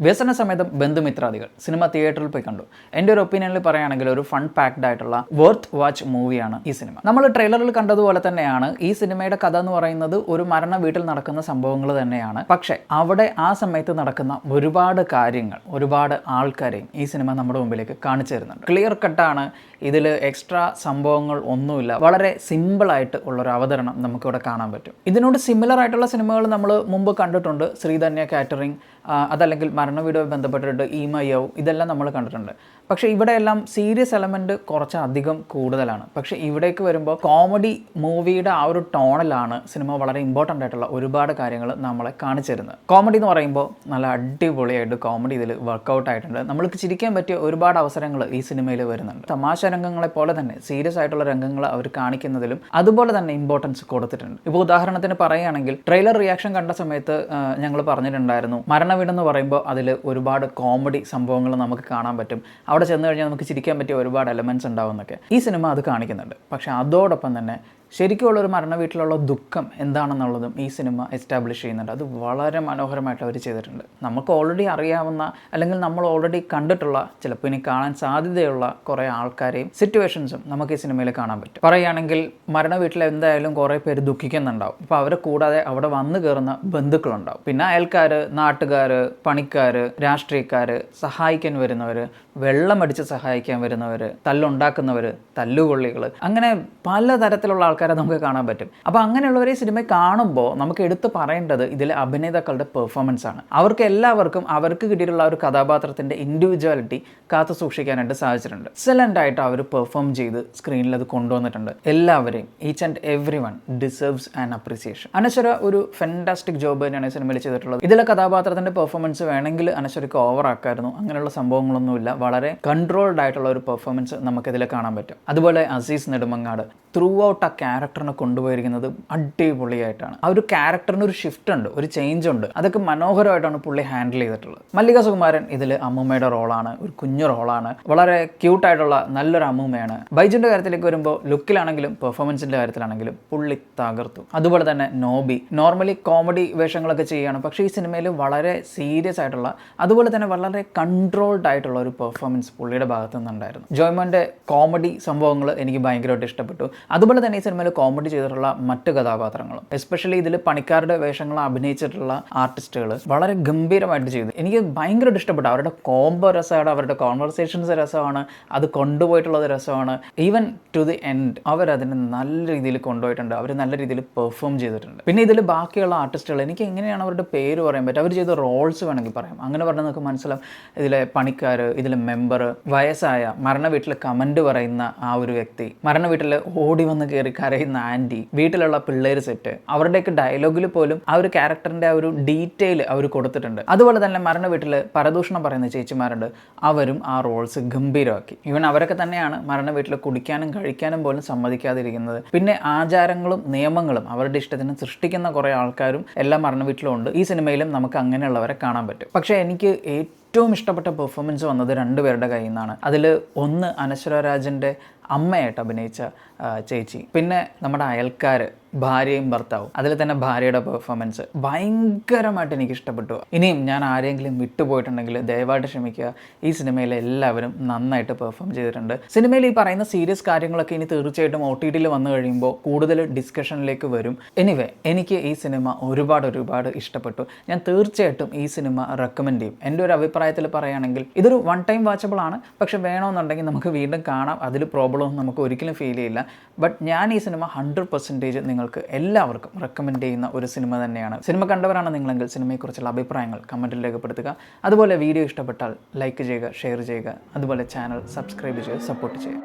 വ്യസനസമേതം ബന്ധുമിത്രാദികൾ cinema തിയേറ്ററിൽ പോയി കണ്ടു. എൻ്റെ ഒരു ഒപ്പീനിയനിൽ പറയുകയാണെങ്കിൽ ഒരു ഫൺ പാക്ഡ് ആയിട്ടുള്ള വർത്ത് വാച്ച് മൂവിയാണ് ഈ സിനിമ. നമ്മൾ ട്രെയിലറിൽ കണ്ടതുപോലെ തന്നെയാണ് ഈ സിനിമയുടെ കഥ എന്ന് പറയുന്നത് ഒരു മരണ വീട്ടിൽ നടക്കുന്ന സംഭവങ്ങൾ തന്നെയാണ്. പക്ഷേ അവിടെ ആ സമയത്ത് നടക്കുന്ന ഒരുപാട് കാര്യങ്ങൾ, ഒരുപാട് ആൾക്കാരെയും ഈ സിനിമ നമ്മുടെ മുമ്പിലേക്ക് കാണിച്ചു തരുന്നുണ്ട്. ക്ലിയർ കട്ടാണ്, ഇതിൽ എക്സ്ട്രാ സംഭവങ്ങൾ ഒന്നുമില്ല. വളരെ സിമ്പിളായിട്ട് ഉള്ളൊരു അവതരണം നമുക്കിവിടെ കാണാൻ പറ്റും. ഇതിനോട് സിമിലർ ആയിട്ടുള്ള സിനിമകൾ നമ്മൾ മുമ്പ് കണ്ടിട്ടുണ്ട്. ശ്രീധന്യ കാറ്ററിംഗ്, അതല്ലെങ്കിൽ മരണവീടുമായി ബന്ധപ്പെട്ടിട്ട് ഈമയോ, ഇതെല്ലാം നമ്മൾ കണ്ടിട്ടുണ്ട്. പക്ഷേ ഇവിടെയെല്ലാം സീരിയസ് എലമെൻറ്റ് കുറച്ചധികം കൂടുതലാണ്. പക്ഷേ ഇവിടേക്ക് വരുമ്പോൾ കോമഡി മൂവിയുടെ ആ ഒരു ടോണിലാണ് സിനിമ വളരെ ഇമ്പോർട്ടൻ്റ് ആയിട്ടുള്ള ഒരുപാട് കാര്യങ്ങൾ നമ്മളെ കാണിച്ചു തരുന്നത്. കോമഡി എന്ന് പറയുമ്പോൾ നല്ല അടിപൊളിയായിട്ട് കോമഡി ഇതിൽ വർക്കൗട്ട് ആയിട്ടുണ്ട്. നമ്മൾക്ക് ചിരിക്കാൻ പറ്റിയ ഒരുപാട് അവസരങ്ങൾ ഈ സിനിമയിൽ വരുന്നുണ്ട്. തമാശ രംഗങ്ങളെ പോലെ തന്നെ സീരിയസ് ആയിട്ടുള്ള രംഗങ്ങൾ അവർ കാണിക്കുന്നതിലും അതുപോലെ തന്നെ ഇമ്പോർട്ടൻസ് കൊടുത്തിട്ടുണ്ട്. ഇപ്പോൾ ഉദാഹരണത്തിന് പറയുകയാണെങ്കിൽ ട്രെയിലർ റിയാക്ഷൻ കണ്ട സമയത്ത് ഞങ്ങൾ പറഞ്ഞിട്ടുണ്ടായിരുന്നു, മരണവീടെന്ന് പറയുമ്പോൾ അതിൽ ഒരുപാട് കോമഡി സംഭവങ്ങൾ നമുക്ക് കാണാൻ പറ്റും. അവിടെ ചെന്ന് കഴിഞ്ഞാൽ നമുക്ക് ചിരിക്കാൻ പറ്റിയ ഒരുപാട് എലമെൻറ്റ്സ് ഉണ്ടാവുമെന്നൊക്കെ ഈ സിനിമ അത് കാണിക്കുന്നുണ്ട്. പക്ഷേ അതോടൊപ്പം തന്നെ ശരിക്കുമുള്ളൊരു മരണ വീട്ടിലുള്ള ദുഃഖം എന്താണെന്നുള്ളതും ഈ സിനിമ എസ്റ്റാബ്ലിഷ് ചെയ്യുന്നുണ്ട്. അത് വളരെ മനോഹരമായിട്ട് അവർ ചെയ്തിട്ടുണ്ട്. നമുക്ക് ഓൾറെഡി അറിയാവുന്ന അല്ലെങ്കിൽ നമ്മൾ ഓൾറെഡി കണ്ടിട്ടുള്ള, ചിലപ്പോൾ ഇനി കാണാൻ സാധ്യതയുള്ള കുറേ ആൾക്കാരെയും സിറ്റുവേഷൻസും നമുക്ക് ഈ സിനിമയിൽ കാണാൻ പറ്റും. പറയുകയാണെങ്കിൽ മരണ വീട്ടിൽ എന്തായാലും കുറേ പേര് ദുഃഖിക്കുന്നുണ്ടാവും. അപ്പോൾ അവരെ കൂടാതെ അവിടെ വന്നു കയറുന്ന ബന്ധുക്കളുണ്ടാവും. പിന്നെ അയൽക്കാർ, നാട്ടുകാർ, പണിക്കാർ, രാഷ്ട്രീയക്കാർ, സഹായിക്കാൻ വരുന്നവർ, വെള്ളമടിച്ച് സഹായിക്കാൻ വരുന്നവർ, തല്ലുണ്ടാക്കുന്നവർ, തല്ലുകൊള്ളികൾ, അങ്ങനെ പലതരത്തിലുള്ള ആൾക്കാരെ നമുക്ക് കാണാൻ പറ്റും. അപ്പോൾ അങ്ങനെയുള്ളവരെ സിനിമ കാണുമ്പോൾ നമുക്ക് എടുത്തു പറയേണ്ടത് ഇതിലെ അഭിനേതാക്കളുടെ പെർഫോമൻസ് ആണ്. അവർക്ക് എല്ലാവർക്കും അവർക്ക് കിട്ടിയിട്ടുള്ള ഒരു കഥാപാത്രത്തിൻ്റെ ഇൻഡിവിജ്വാലിറ്റി കാത്തു സൂക്ഷിക്കാനായിട്ട് സാധിച്ചിട്ടുണ്ട്. എക്സലൻ്റ് ആയിട്ട് അവർ പെർഫോം ചെയ്ത് സ്ക്രീനിൽ അത് കൊണ്ടുവന്നിട്ടുണ്ട്. എല്ലാവരെയും, each and every one deserves an appreciation. Anaswara ഒരു ഫെൻറ്റാസ്റ്റിക് ജോബ് തന്നെയാണ് ഈ സിനിമയിൽ ചെയ്തിട്ടുള്ളത്. ഇതിലെ കഥാപാത്രത്തിൻ്റെ പെർഫോമൻസ് വേണമെങ്കിൽ അനശ്വരയ്ക്ക് ഓവർ ആക്കായിരുന്നു. അങ്ങനെയുള്ള സംഭവങ്ങളൊന്നുമില്ല. വളരെ കൺട്രോൾഡ് ആയിട്ടുള്ള ഒരു പെർഫോമൻസ് നമുക്കിതിൽ കാണാൻ പറ്റും. അതുപോലെ അസീസ് നെടുമങ്ങാട് ത്രൂ ഔട്ട് ആ ക്യാരക്ടറിനെ കൊണ്ടുപോയിരിക്കുന്നത് അടിപൊളിയായിട്ടാണ്. ആ ഒരു ക്യാരക്ടറിന് ഒരു ഷിഫ്റ്റ് ഉണ്ട്, ഒരു ചേഞ്ച് ഉണ്ട്. അതൊക്കെ മനോഹരമായിട്ടാണ് പുള്ളി ഹാൻഡിൽ ചെയ്തിട്ടുള്ളത്. മല്ലിക സുകുമാരൻ ഇതിൽ അമ്മൂമ്മയുടെ റോളാണ്, ഒരു കുഞ്ഞു റോളാണ്. വളരെ ക്യൂട്ടായിട്ടുള്ള നല്ലൊരു അമ്മൂമ്മയാണ്. ബൈജുൻ്റെ കാര്യത്തിലേക്ക് വരുമ്പോൾ ലുക്കിലാണെങ്കിലും പെർഫോമൻസിൻ്റെ കാര്യത്തിലാണെങ്കിലും പുള്ളി തകർത്തു. അതുപോലെ തന്നെ നോബി നോർമലി കോമഡി വേഷങ്ങളൊക്കെ ചെയ്യുകയാണ്. പക്ഷേ ഈ സിനിമയിൽ വളരെ സീരിയസ് ആയിട്ടുള്ള, അതുപോലെ തന്നെ വളരെ കൺട്രോൾഡ് ആയിട്ടുള്ള ഒരു പെർഫോമൻസ് പുള്ളിയുടെ ഭാഗത്തു നിന്നുണ്ടായിരുന്നു. ജോയ്മോൻ്റെ കോമഡി സംഭവങ്ങൾ എനിക്ക് ഭയങ്കരമായിട്ട് ഇഷ്ടപ്പെട്ടു. അതുപോലെ തന്നെ ഈ സിനിമയിൽ കോമഡി ചെയ്തിട്ടുള്ള മറ്റ് കഥാപാത്രങ്ങളും, എസ്പെഷ്യലി ഇതിൽ പണിക്കാരുടെ വേഷങ്ങൾ അഭിനയിച്ചിട്ടുള്ള ആർട്ടിസ്റ്റുകൾ വളരെ ഗംഭീരമായിട്ട് ചെയ്തു. എനിക്ക് ഭയങ്കരമായിട്ട് ഇഷ്ടപ്പെട്ടു. അവരുടെ കോംബോ രസമാണ്, അവരുടെ കോൺവെർസേഷൻസ് രസമാണ്, അത് കൊണ്ടുപോയിട്ടുള്ളത് രസമാണ്. ഈവൻ ടു ദി എൻഡ് അവരതിനെ നല്ല രീതിയിൽ കൊണ്ടുപോയിട്ടുണ്ട്. അവർ നല്ല രീതിയിൽ പെർഫോം ചെയ്തിട്ടുണ്ട്. പിന്നെ ഇതിൽ ബാക്കിയുള്ള ആർട്ടിസ്റ്റുകൾ, എനിക്ക് എങ്ങനെയാണ് അവരുടെ പേര് പറയാൻ പറ്റുക, അവർ ചെയ്ത റോൾസ് വേണമെങ്കിൽ പറയാം. അങ്ങനെ പറഞ്ഞാൽ നമുക്ക് മനസ്സിലാവും. ഇതിലെ പണിക്കാർ, ഇതിലെ മെമ്പർ, വയസ്സായ മരണ വീട്ടിൽ കമൻറ്റ് പറയുന്ന ആ ഒരു വ്യക്തി, മരണ വീട്ടിൽ ഓടി വന്ന് കയറി കരയുന്ന ആൻറ്റി, വീട്ടിലുള്ള പിള്ളേർ സെറ്റ്, അവരുടെയൊക്കെ ഡയലോഗിൽ പോലും ആ ഒരു ക്യാരക്ടറിൻ്റെ ആ ഒരു ഡീറ്റെയിൽ അവർ കൊടുത്തിട്ടുണ്ട്. അതുപോലെ തന്നെ മരണ വീട്ടിൽ പരദൂഷണം പറയുന്ന ചേച്ചിമാരുണ്ട്, അവരും ആ റോൾസ് ഗംഭീരമാക്കി. ഈവൻ അവരൊക്കെ തന്നെയാണ് മരണ വീട്ടിൽ കുടിക്കാനും കഴിക്കാനും പോലും സമ്മതിക്കാതിരിക്കുന്നത്. പിന്നെ ആചാരങ്ങളും നിയമങ്ങളും അവരുടെ ഇഷ്ടത്തിന് സൃഷ്ടിക്കുന്ന കുറേ ആൾക്കാരും എല്ലാ മരണ വീട്ടിലും ഉണ്ട്. ഈ സിനിമയിലും നമുക്ക് അങ്ങനെയുള്ളവരെ കാണാൻ പറ്റും. പക്ഷേ എനിക്ക് ഏറ്റവും ഇഷ്ടപ്പെട്ട പെർഫോമൻസ് വന്നത് രണ്ടുപേരുടെ കയ്യിൽ നിന്നാണ്. അതിൽ ഒന്ന് അനശ്വര രാജൻ്റെ അമ്മയായിട്ട് അഭിനയിച്ച ചേച്ചി, പിന്നെ നമ്മുടെ അയൽക്കാർ, ഭാര്യയും ഭർത്താവും. അതിൽ തന്നെ ഭാര്യയുടെ പെർഫോമൻസ് ഭയങ്കരമായിട്ട് എനിക്ക് ഇഷ്ടപ്പെട്ടു. ഇനിയും ഞാൻ ആരെങ്കിലും വിട്ടുപോയിട്ടുണ്ടെങ്കിൽ ദയവായിട്ട് ക്ഷമിക്കുക. ഈ സിനിമയിൽ എല്ലാവരും നന്നായിട്ട് പെർഫോം ചെയ്തിട്ടുണ്ട്. സിനിമയിൽ ഈ പറയുന്ന സീരിയസ് കാര്യങ്ങളൊക്കെ ഇനി തീർച്ചയായിട്ടും OTTയിൽ വന്നു കഴിയുമ്പോൾ കൂടുതൽ ഡിസ്കഷനിലേക്ക് വരും. എനിവേ, എനിക്ക് ഈ സിനിമ ഒരുപാട് ഇഷ്ടപ്പെട്ടു. ഞാൻ തീർച്ചയായിട്ടും ഈ സിനിമ റെക്കമെൻഡ് ചെയ്യും. എൻ്റെ ഒരു അഭിപ്രായത്തിൽ പറയുകയാണെങ്കിൽ ഇതൊരു വൺ ടൈം വാച്ചബിൾ ആണ്. പക്ഷെ വേണമെന്നുണ്ടെങ്കിൽ നമുക്ക് വീണ്ടും കാണാം. അതിൽ പ്രോബ്ലം നമുക്ക് ഒരിക്കലും ഫീൽ ചെയ്യില്ല. ബട്ട് ഞാൻ ഈ സിനിമ 100% നിങ്ങൾക്ക് എല്ലാവർക്കും റെക്കമെൻഡ് ചെയ്യുന്ന ഒരു സിനിമ തന്നെയാണ്. സിനിമ കണ്ടവരാണ് നിങ്ങളെങ്കിൽ സിനിമയെക്കുറിച്ചുള്ള അഭിപ്രായങ്ങൾ കമൻറ്റിൽ രേഖപ്പെടുത്തുക. അതുപോലെ വീഡിയോ ഇഷ്ടപ്പെട്ടാൽ ലൈക്ക് ചെയ്യുക, ഷെയർ ചെയ്യുക. അതുപോലെ ചാനൽ സബ്സ്ക്രൈബ് ചെയ്യുക, സപ്പോർട്ട് ചെയ്യുക.